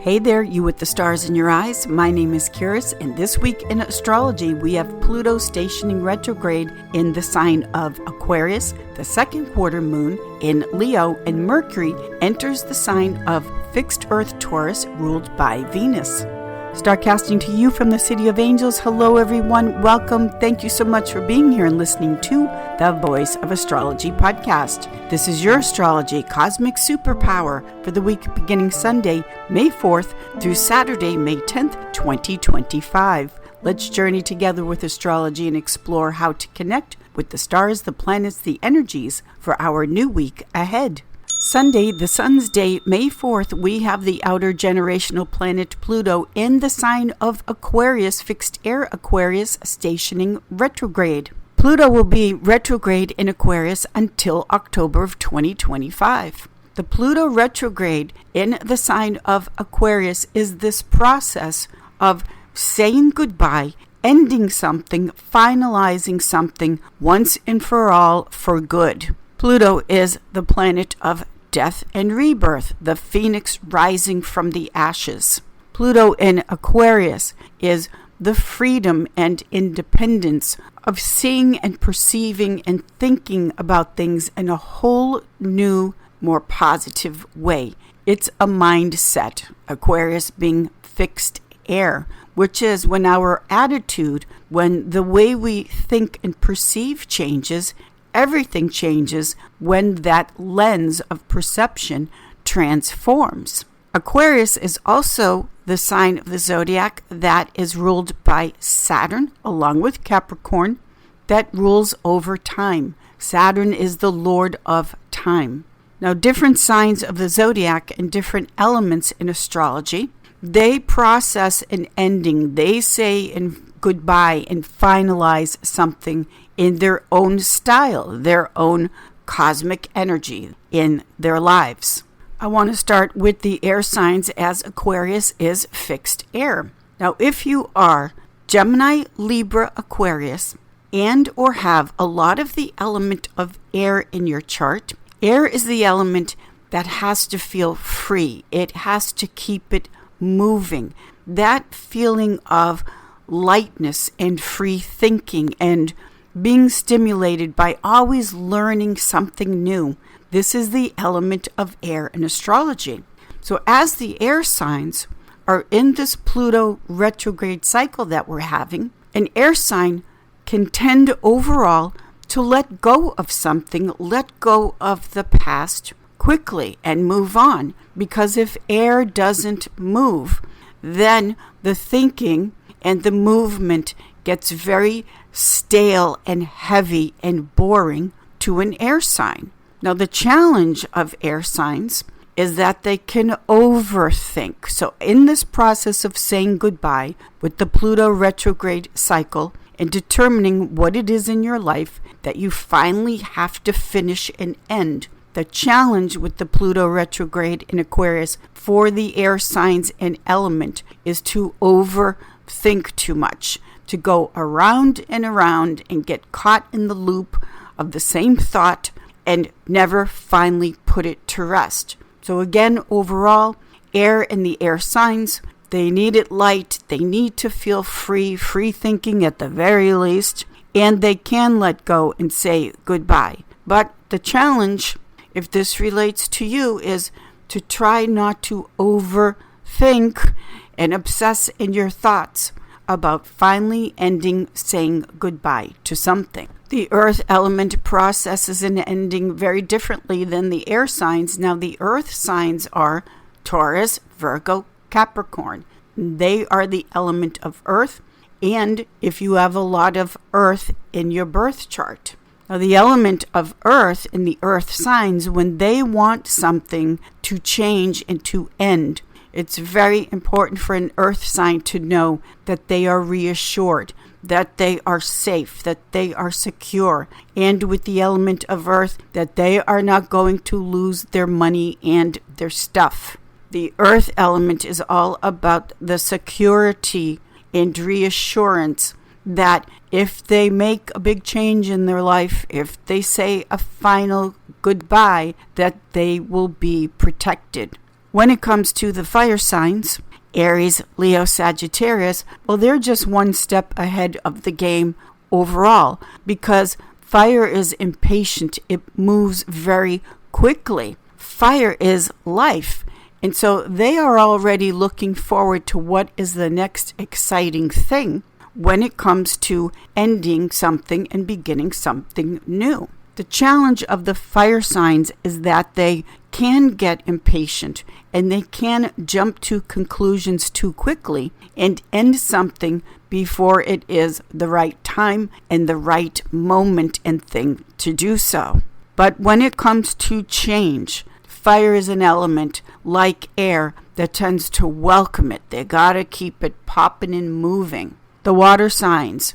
Hey there, you with the stars in your eyes. My name is Kiris, and this week in astrology, we have Pluto stationing retrograde in the sign of Aquarius, the second quarter moon in Leo, and Mercury enters the sign of fixed earth Taurus, ruled by Venus. Starcasting to you from the City of Angels. Hello, everyone. Welcome. Thank you so much for being here and listening to the Voice of Astrology podcast. This is your astrology cosmic superpower for the week beginning Sunday, May 4th through Saturday, May 10th, 2025. Let's journey together with astrology and explore how to connect with the stars, the planets, the energies for our new week ahead. Sunday, the Sun's Day, May 4th, we have the outer generational planet Pluto in the sign of Aquarius, fixed air Aquarius, stationing retrograde. Pluto will be retrograde in Aquarius until October of 2025. The Pluto retrograde in the sign of Aquarius is this process of saying goodbye, ending something, finalizing something once and for all for good. Pluto is the planet of death and rebirth, the phoenix rising from the ashes. Pluto in Aquarius is the freedom and independence of seeing and perceiving and thinking about things in a whole new, more positive way. It's a mindset, Aquarius being fixed air, which is when our attitude, when the way we think and perceive changes, everything changes when that lens of perception transforms. Aquarius is also the sign of the zodiac that is ruled by Saturn, along with Capricorn, that rules over time. Saturn is the lord of time. Now, different signs of the zodiac and different elements in astrology, they process an ending. They say goodbye and finalize something in their own style, their own cosmic energy in their lives. I want to start with the air signs, as Aquarius is fixed air. Now, if you are Gemini, Libra, Aquarius, and or have a lot of the element of air in your chart, air is the element that has to feel free. It has to keep it moving. That feeling of lightness and free thinking and being stimulated by always learning something new. This is the element of air in astrology. So as the air signs are in this Pluto retrograde cycle that we're having, an air sign can tend overall to let go of something, let go of the past quickly and move on. Because if air doesn't move, then the thinking and the movement gets very stale and heavy and boring to an air sign. Now, the challenge of air signs is that they can overthink. So in this process of saying goodbye with the Pluto retrograde cycle and determining what it is in your life that you finally have to finish and end, the challenge with the Pluto retrograde in Aquarius for the air signs and element is to overthink too much, to go around and get caught in the loop of the same thought and never finally put it to rest. So again, overall, air and the air signs, they need it light, they need to feel free thinking at the very least, and they can let go and say goodbye. But the challenge, if this relates to you, is to try not to overthink and obsess in your thoughts about finally ending saying goodbye to something. The earth element processes an ending very differently than the air signs. Now, the earth signs are Taurus, Virgo, Capricorn. They are the element of earth, and if you have a lot of earth in your birth chart. Now, the element of earth in the earth signs, when they want something to change and to end, it's very important for an earth sign to know that they are reassured, that they are safe, that they are secure, and with the element of earth, that they are not going to lose their money and their stuff. The earth element is all about the security and reassurance that if they make a big change in their life, if they say a final goodbye, that they will be protected. When it comes to the fire signs, Aries, Leo, Sagittarius, well, they're just one step ahead of the game overall because fire is impatient. It moves very quickly. Fire is life. And so they are already looking forward to what is the next exciting thing when it comes to ending something and beginning something new. The challenge of the fire signs is that they can get impatient and they can jump to conclusions too quickly and end something before it is the right time and the right moment and thing to do so. But when it comes to change, fire is an element like air that tends to welcome it. They gotta keep it popping and moving. The water signs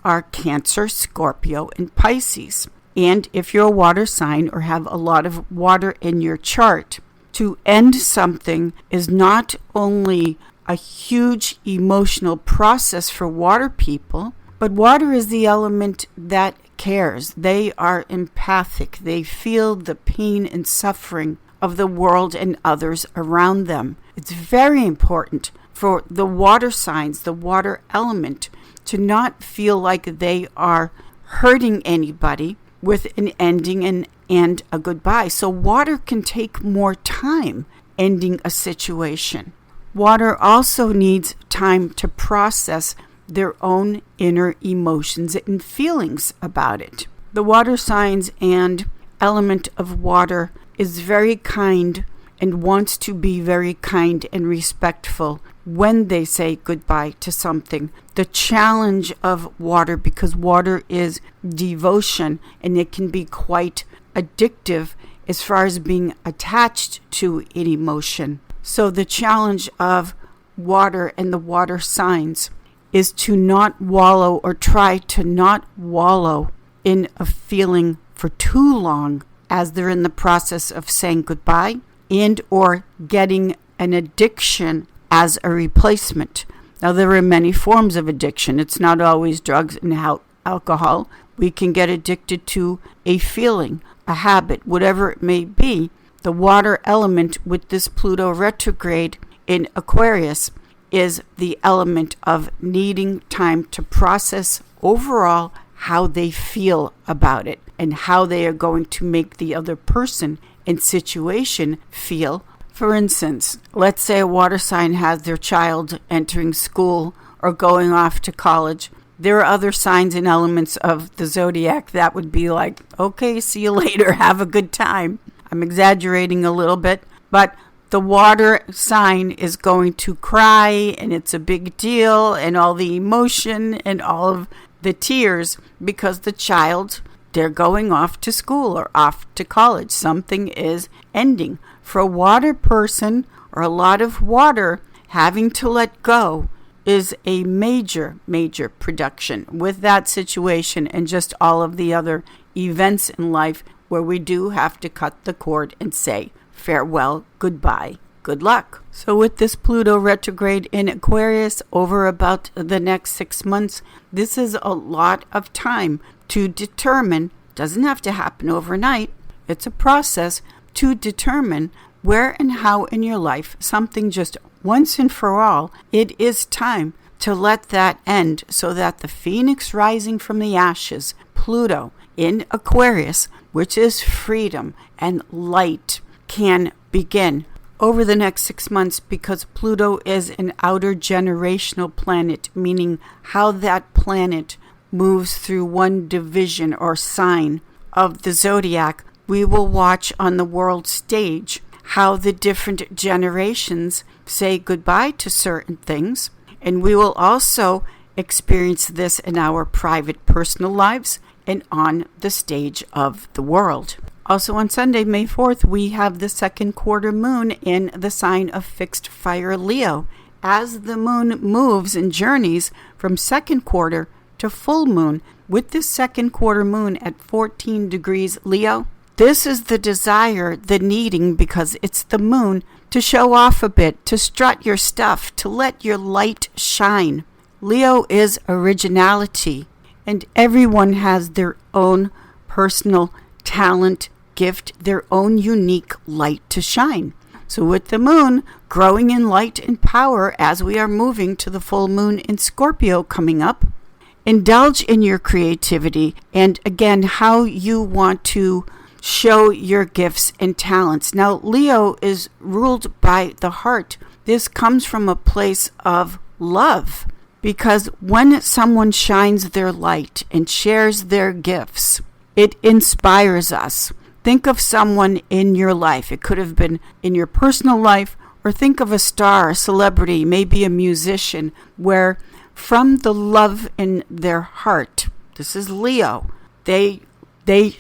are Cancer, Scorpio, and Pisces. And if you're a water sign or have a lot of water in your chart, to end something is not only a huge emotional process for water people, but water is the element that cares. They are empathic. They feel the pain and suffering of the world and others around them. It's very important for the water signs, the water element, to not feel like they are hurting anybody with an ending and a goodbye. So water can take more time ending a situation. Water also needs time to process their own inner emotions and feelings about it. The water signs and element of water is very kind and wants to be very kind and respectful when they say goodbye to something. The challenge of water, because water is devotion and it can be quite addictive as far as being attached to an emotion. So the challenge of water and the water signs is to not wallow or try to not wallow in a feeling for too long as they're in the process of saying goodbye and or getting an addiction as a replacement. Now, there are many forms of addiction. It's not always drugs and alcohol. We can get addicted to a feeling, a habit, whatever it may be. The water element with this Pluto retrograde in Aquarius is the element of needing time to process overall how they feel about it and how they are going to make the other person and situation feel. For instance, let's say a water sign has their child entering school or going off to college. There are other signs and elements of the zodiac that would be like, okay, see you later, have a good time. I'm exaggerating a little bit, but the water sign is going to cry and it's a big deal and all the emotion and all of the tears because the child, they're going off to school or off to college. Something is ending. For a water person or a lot of water, having to let go is a major production with that situation and just all of the other events in life where we do have to cut the cord and say farewell, goodbye, good luck. So with this Pluto retrograde in Aquarius over about the next 6 months, this is a lot of time to determine, doesn't have to happen overnight, it's a process to determine where and how in your life something just once and for all, it is time to let that end so that the phoenix rising from the ashes, Pluto in Aquarius, which is freedom and light, can begin over the next 6 months because Pluto is an outer generational planet, meaning how that planet moves through one division or sign of the zodiac. We will watch on the world stage how the different generations say goodbye to certain things, and we will also experience this in our private personal lives and on the stage of the world. Also on Sunday, May 4th, we have the second quarter moon in the sign of fixed fire Leo. As the moon moves and journeys from second quarter to full moon, with this second quarter moon at 14 degrees Leo, this is the desire, the needing, because it's the moon, to show off a bit, to strut your stuff, to let your light shine. Leo is originality, and everyone has their own personal talent, gift, their own unique light to shine. So with the moon growing in light and power as we are moving to the full moon in Scorpio coming up, indulge in your creativity and again how you want to show your gifts and talents. Now Leo is ruled by the heart. This comes from a place of love, because when someone shines their light and shares their gifts, it inspires us. Think of someone in your life. It could have been in your personal life, or think of a star, a celebrity, maybe a musician, where from the love in their heart, this is Leo, they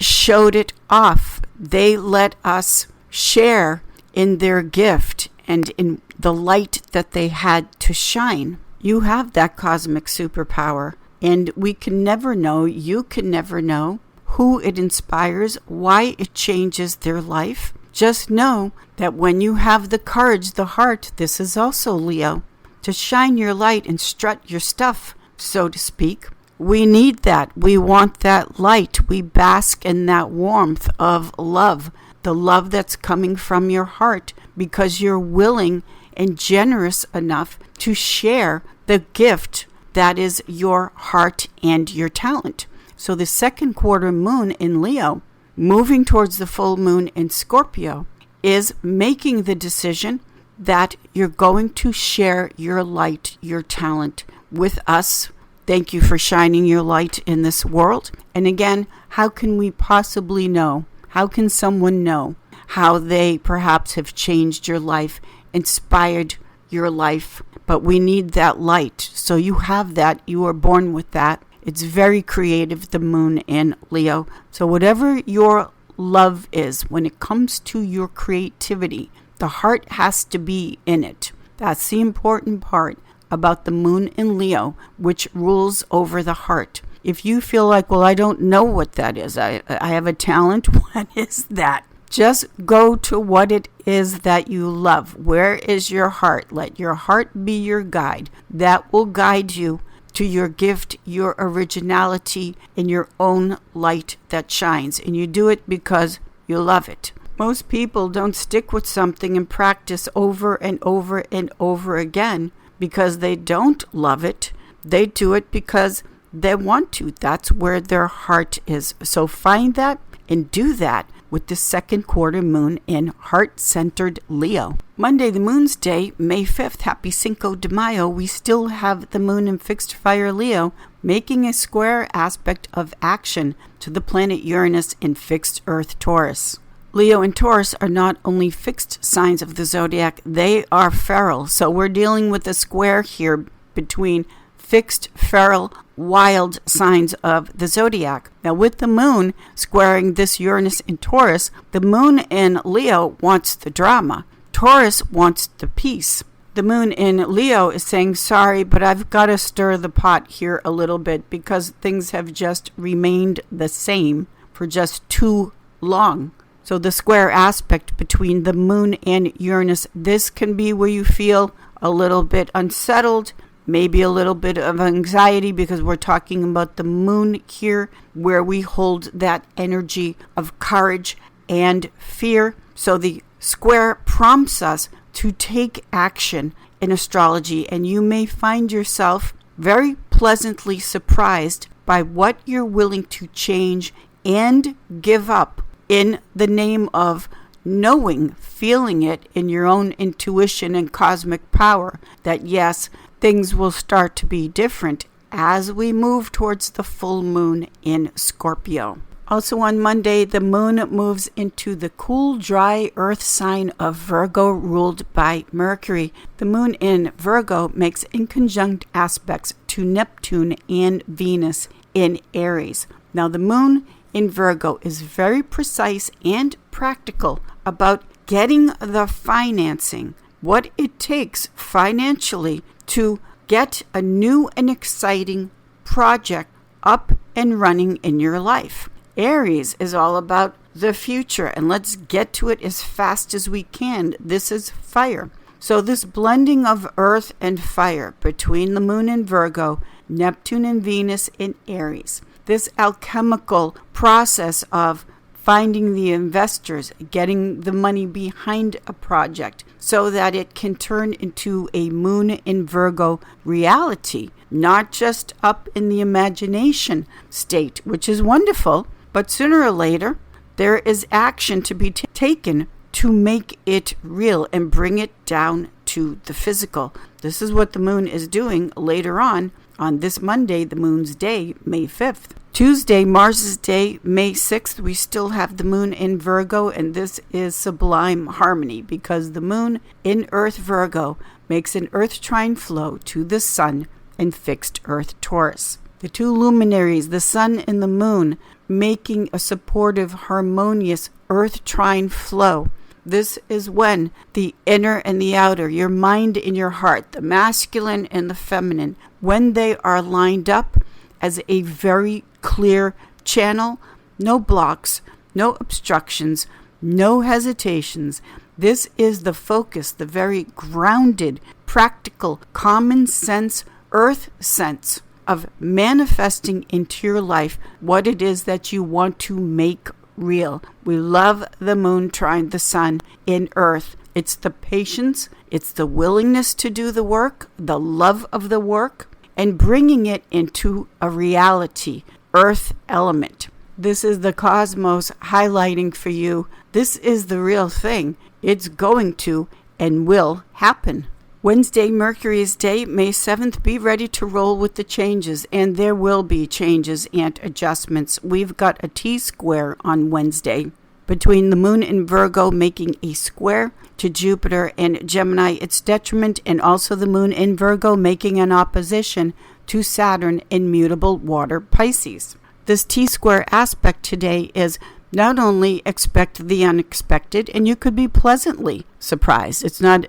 showed it off. They let us share in their gift and in the light that they had to shine. You have that cosmic superpower, and we can never know, you can never know who it inspires, why it changes their life. Just know that when you have the courage, the heart, this is also Leo, to shine your light and strut your stuff, so to speak. We need that. We want that light. We bask in that warmth of love, the love that's coming from your heart, because you're willing and generous enough to share the gift that is your heart and your talent. So the second quarter moon in Leo, moving towards the full moon in Scorpio, is making the decision that you're going to share your light, your talent with us. Thank you for shining your light in this world. And again, how can we possibly know? How can someone know how they perhaps have changed your life, inspired your life? But we need that light. So you have that. You are born with that. It's very creative, the moon in Leo. So whatever your love is, when it comes to your creativity, the heart has to be in it. That's the important part about the moon in Leo, which rules over the heart. If you feel like, well, I don't know what that is, I have a talent, what is that? Just go to what it is that you love. Where is your heart? Let your heart be your guide. That will guide you to your gift, your originality, and your own light that shines. And you do it because you love it. Most people don't stick with something and practice over and over and over again because they don't love it. They do it because they want to. That's where their heart is. So find that and do that with the second quarter moon in heart-centered Leo. Monday, the moon's day, May 5th, happy Cinco de Mayo, we still have the moon in fixed fire Leo, making a square aspect of action to the planet Uranus in fixed earth Taurus. Leo and Taurus are not only fixed signs of the zodiac, they are feral. So we're dealing with a square here between fixed, feral, wild signs of the zodiac. Now with the moon squaring this Uranus in Taurus, the moon in Leo wants the drama. Taurus wants the peace. The moon in Leo is saying, sorry, but I've got to stir the pot here a little bit because things have just remained the same for just too long. So the square aspect between the moon and Uranus, this can be where you feel a little bit unsettled, maybe a little bit of anxiety, because we're talking about the moon here, where we hold that energy of courage and fear. So the square prompts us to take action in astrology, and you may find yourself very pleasantly surprised by what you're willing to change and give up in the name of knowing, feeling it in your own intuition and cosmic power, that yes, things will start to be different as we move towards the full moon in Scorpio. Also on Monday, the moon moves into the cool, dry earth sign of Virgo, ruled by Mercury. The moon in Virgo makes inconjunct aspects to Neptune and Venus in Aries. Now the moon in Virgo is very precise and practical about getting the financing, what it takes financially to get a new and exciting project up and running in your life. Aries is all about the future, and let's get to it as fast as we can. This is fire. So this blending of earth and fire between the moon in Virgo, Neptune and Venus in Aries, this alchemical process of finding the investors, getting the money behind a project so that it can turn into a moon in Virgo reality, not just up in the imagination state, which is wonderful, but sooner or later there is action to be taken to make it real and bring it down to the physical. This is what the moon is doing later on this Monday, the moon's day, May 5th. Tuesday, Mars's day, May 6th, we still have the moon in Virgo, and this is sublime harmony because the moon in Earth Virgo makes an Earth trine flow to the sun in fixed Earth Taurus. The two luminaries, the sun and the moon, making a supportive, harmonious Earth trine flow. This is when the inner and the outer, your mind and your heart, the masculine and the feminine, when they are lined up as a very clear channel, no blocks, no obstructions, no hesitations. This is the focus, the very grounded, practical, common sense, earth sense of manifesting into your life what it is that you want to make real. We love the moon trine the sun in Earth. It's the patience, it's the willingness to do the work, the love of the work, and bringing it into a reality, Earth element. This is the cosmos highlighting for you. This is the real thing. It's going to and will happen. Wednesday, Mercury's day, May 7th, be ready to roll with the changes, and there will be changes and adjustments. We've got a T-square on Wednesday between the moon in Virgo making a square to Jupiter and Gemini, its detriment, and also the moon in Virgo making an opposition to Saturn in mutable water Pisces. This T-square aspect today is not only expect the unexpected, and you could be pleasantly surprised. It's not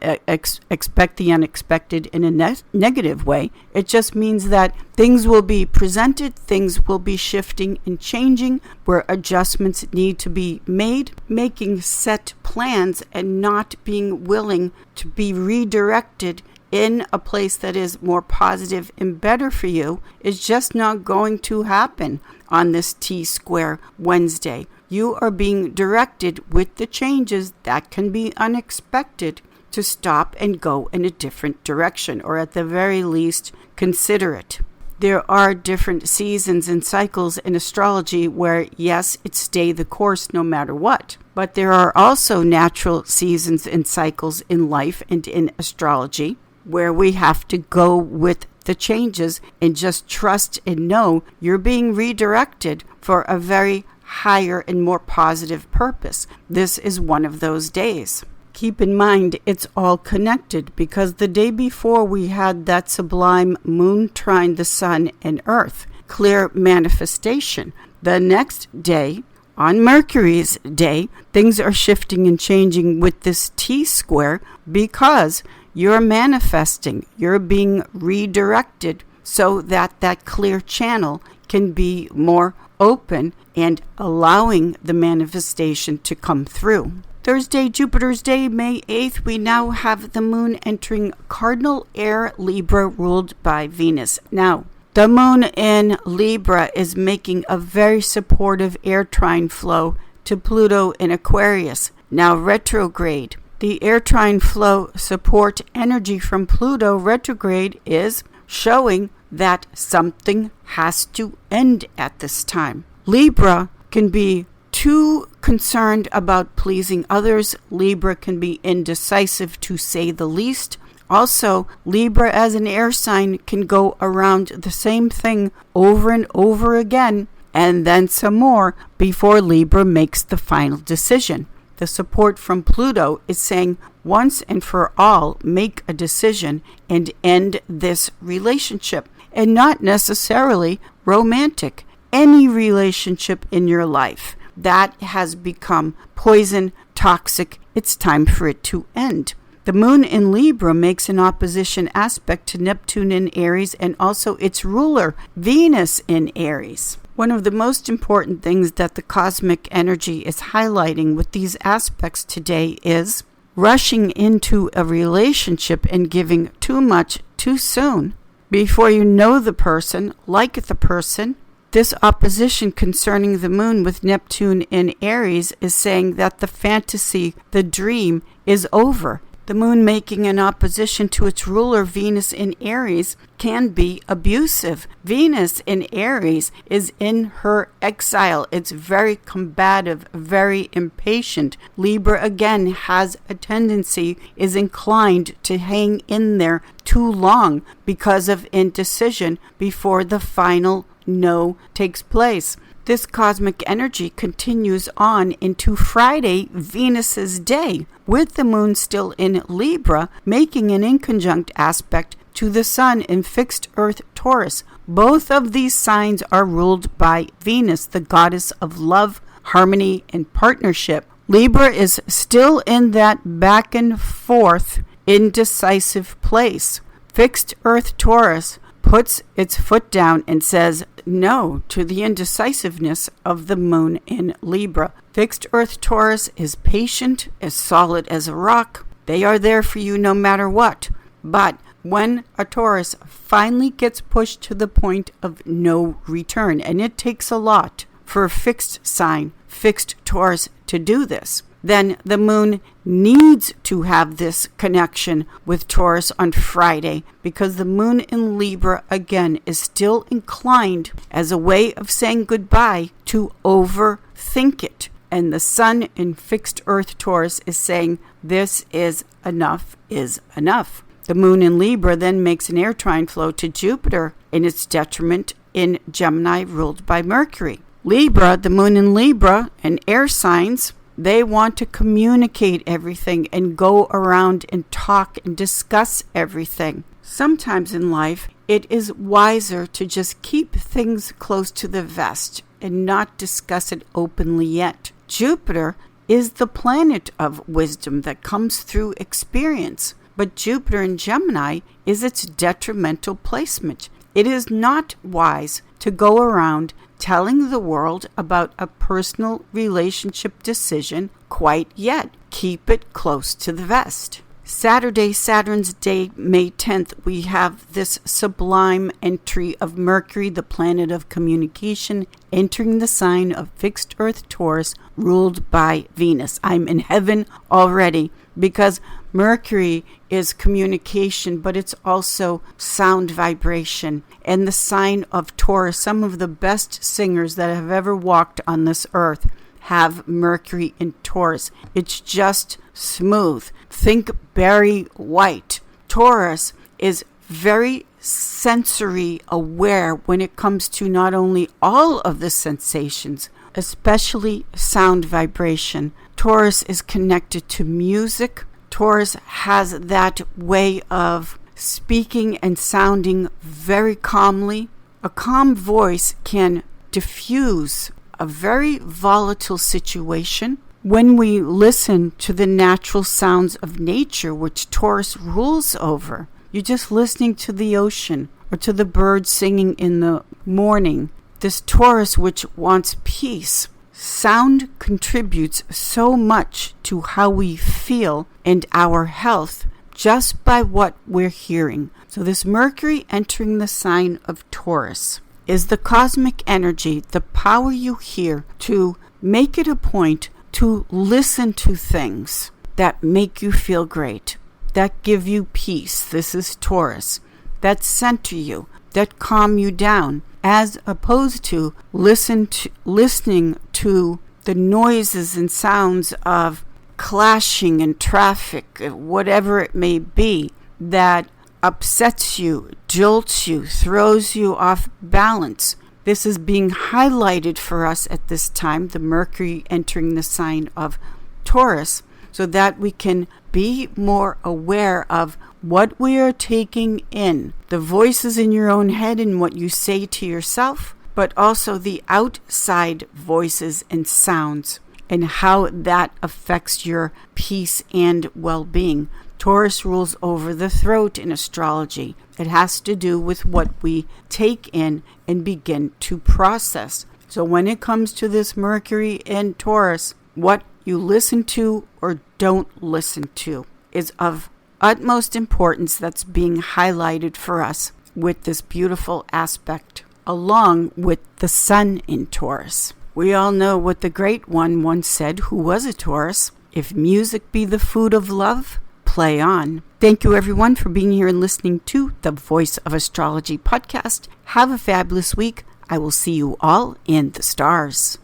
expect the unexpected in a negative way. It just means that things will be presented, things will be shifting and changing, where adjustments need to be made, making set plans and not being willing to be redirected in a place that is more positive and better for you is just not going to happen on this T-square Wednesday. You are being directed with the changes that can be unexpected to stop and go in a different direction, or at the very least, consider it. There are different seasons and cycles in astrology where, yes, it stay the course no matter what. But there are also natural seasons and cycles in life and in astrology where we have to go with the changes and just trust and know you're being redirected for a very higher and more positive purpose. This is one of those days. Keep in mind, it's all connected because the day before we had that sublime moon trine the sun and earth, clear manifestation. The next day, on Mercury's day, things are shifting and changing with this T-square because you're manifesting, you're being redirected so that that clear channel can be more open and allowing the manifestation to come through. Thursday, Jupiter's day, May 8th, we now have the moon entering cardinal air Libra ruled by Venus. Now, the moon in Libra is making a very supportive air trine flow to Pluto in Aquarius, now retrograde. The air trine flow support energy from Pluto retrograde is showing that something has to end at this time. Libra can be too concerned about pleasing others. Libra can be indecisive, to say the least. Also, Libra as an air sign can go around the same thing over and over again, and then some more before Libra makes the final decision. The support from Pluto is saying once and for all, make a decision and end this relationship, and not necessarily romantic. Any relationship in your life that has become poison, toxic, it's time for it to end. The moon in Libra makes an opposition aspect to Neptune in Aries and also its ruler, Venus in Aries. One of the most important things that the cosmic energy is highlighting with these aspects today is rushing into a relationship and giving too much too soon before you know the person, like the person, This opposition concerning the moon with Neptune in Aries is saying that the fantasy, the dream, is over. The moon making an opposition to its ruler, Venus in Aries, can be abusive. Venus in Aries is in her exile. It's very combative, very impatient. Libra, again, has a tendency, is inclined to hang in there too long because of indecision before the final no takes place. This cosmic energy continues on into Friday, Venus's day, with the moon still in Libra, making an inconjunct aspect to the sun in fixed earth Taurus. Both of these signs are ruled by Venus, the goddess of love, harmony, and partnership. Libra is still in that back and forth, indecisive place. Fixed earth Taurus puts its foot down and says no to the indecisiveness of the moon in Libra. Fixed earth Taurus is patient, as solid as a rock. They are there for you no matter what. But when a Taurus finally gets pushed to the point of no return, and it takes a lot for a fixed sign, fixed Taurus, to do this, then the moon needs to have this connection with Taurus on Friday, because the moon in Libra, again, is still inclined as a way of saying goodbye to overthink it. And the sun in fixed earth Taurus is saying this is enough is enough. The moon in Libra then makes an air trine flow to Jupiter in its detriment in Gemini, ruled by Mercury. Libra, the moon in Libra and air signs, they want to communicate everything and go around and talk and discuss everything. Sometimes in life, it is wiser to just keep things close to the vest and not discuss it openly yet. Jupiter is the planet of wisdom that comes through experience, but Jupiter in Gemini is its detrimental placement. It is not wise to go around telling the world about a personal relationship decision quite yet. Keep it close to the vest. Saturday, Saturn's day, May 10th, we have this sublime entry of Mercury, the planet of communication, entering the sign of fixed earth Taurus, ruled by Venus. I'm in heaven already, because Mercury is communication, but it's also sound vibration. And the sign of Taurus, some of the best singers that have ever walked on this earth have Mercury in Taurus. It's just smooth. Think Barry White. Taurus is very sensory aware when it comes to not only all of the sensations, especially sound vibration. Taurus is connected to music. Taurus has that way of speaking and sounding very calmly. A calm voice can diffuse a very volatile situation. When we listen to the natural sounds of nature, which Taurus rules over, you're just listening to the ocean or to the birds singing in the morning. This Taurus, which wants peace, sound contributes so much to how we feel and our health just by what we're hearing. So this Mercury entering the sign of Taurus is the cosmic energy, the power you hear to make it a point to listen to things that make you feel great, that give you peace. This is Taurus. That center you, that calm you down, as opposed to listening to the noises and sounds of clashing and traffic, whatever it may be, that upsets you, jolts you, throws you off balance. This is being highlighted for us at this time, the Mercury entering the sign of Taurus, so that we can be more aware of what we are taking in, the voices in your own head and what you say to yourself, but also the outside voices and sounds and how that affects your peace and well-being. Taurus rules over the throat in astrology. It has to do with what we take in and begin to process. So when it comes to this Mercury in Taurus, what you listen to or don't listen to is of utmost importance. That's being highlighted for us with this beautiful aspect along with the Sun in Taurus. We all know what the great one once said, who was a Taurus: if music be the food of love, play on. Thank you everyone for being here and listening to the Voice of Astrology podcast. Have a fabulous week. I will see you all in the stars.